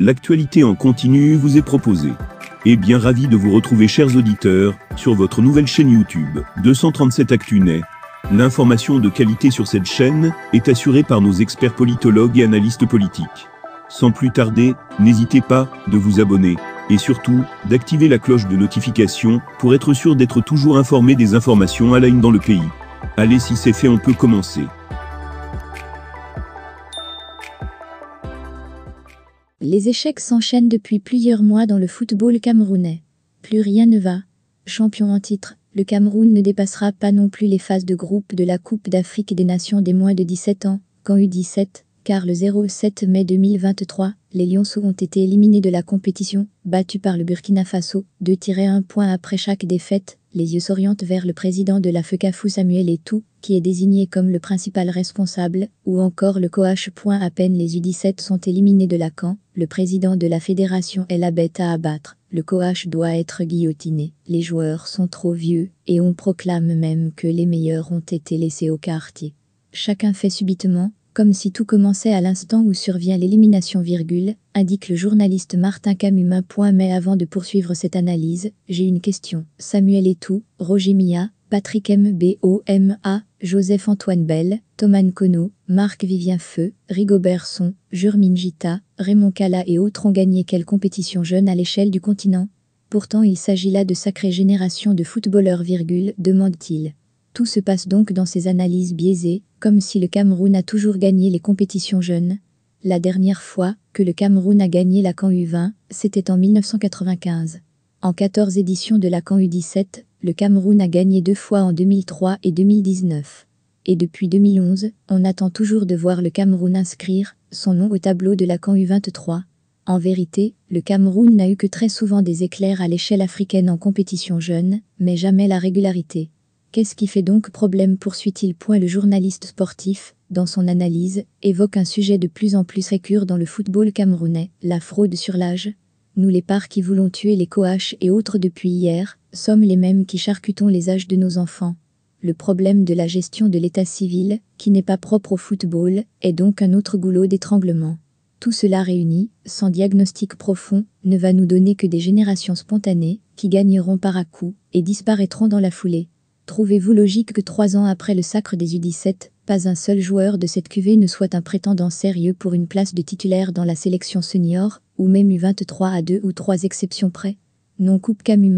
L'actualité en continu vous est proposée. Et bien ravi de vous retrouver, chers auditeurs, sur votre nouvelle chaîne YouTube, 237 ActuNet. L'information de qualité sur cette chaîne est assurée par nos experts politologues et analystes politiques. Sans plus tarder, n'hésitez pas de vous abonner et surtout d'activer la cloche de notification pour être sûr d'être toujours informé des informations à la une dans le pays. Allez, si c'est fait, on peut commencer. Les échecs s'enchaînent depuis plusieurs mois dans le football camerounais. Plus rien ne va. Champion en titre, le Cameroun ne dépassera pas non plus les phases de groupe de la Coupe d'Afrique des Nations des moins de 17 ans, qu'en U17, car le 07 mai 2023, les Lionceaux ont été éliminés de la compétition, battus par le Burkina Faso, 2-1 point après chaque défaite. Les yeux s'orientent vers le président de la FECAFOOT, Samuel Eto'o, qui est désigné comme le principal responsable, ou encore le coach. À peine les U17 sont éliminés de la CAN, le président de la fédération est la bête à abattre, le coach doit être guillotiné, les joueurs sont trop vieux, et on proclame même que les meilleurs ont été laissés au quartier. Chacun fait subitement, comme si tout commençait à l'instant où survient l'élimination, indique le journaliste Martin Camumin. Mais avant de poursuivre cette analyse, j'ai une question. Samuel Eto'o, Roger Milla, Patrick Mboma, Joseph-Antoine Bell, Thomas Nkono, Marc-Vivien Feu, Rigobert Song, Jurmin Jita, Raymond Kala et autres ont gagné quelle compétition jeune à l'échelle du continent? Pourtant il s'agit là de sacrées générations de footballeurs, demande-t-il. Tout se passe donc dans ces analyses biaisées, comme si le Cameroun a toujours gagné les compétitions jeunes. La dernière fois que le Cameroun a gagné la CAN U20, c'était en 1995. En 14 éditions de la CAN U17, le Cameroun a gagné 2 fois en 2003 et 2019. Et depuis 2011, on attend toujours de voir le Cameroun inscrire son nom au tableau de la CAN U23. En vérité, le Cameroun n'a eu que très souvent des éclairs à l'échelle africaine en compétition jeune, mais jamais la régularité. Qu'est-ce qui fait donc problème, poursuit-il. Le journaliste sportif, dans son analyse, évoque un sujet de plus en plus récurrent dans le football camerounais, la fraude sur l'âge. Nous les parts qui voulons tuer les coachs et autres depuis hier, sommes les mêmes qui charcutons les âges de nos enfants. Le problème de la gestion de l'état civil, qui n'est pas propre au football, est donc un autre goulot d'étranglement. Tout cela réuni, sans diagnostic profond, ne va nous donner que des générations spontanées, qui gagneront par à-coups, et disparaîtront dans la foulée. Trouvez-vous logique que 3 ans après le sacre des U17, pas un seul joueur de cette cuvée ne soit un prétendant sérieux pour une place de titulaire dans la sélection senior, ou même U23 à 2 ou 3 exceptions près? Non, coupe Camumin.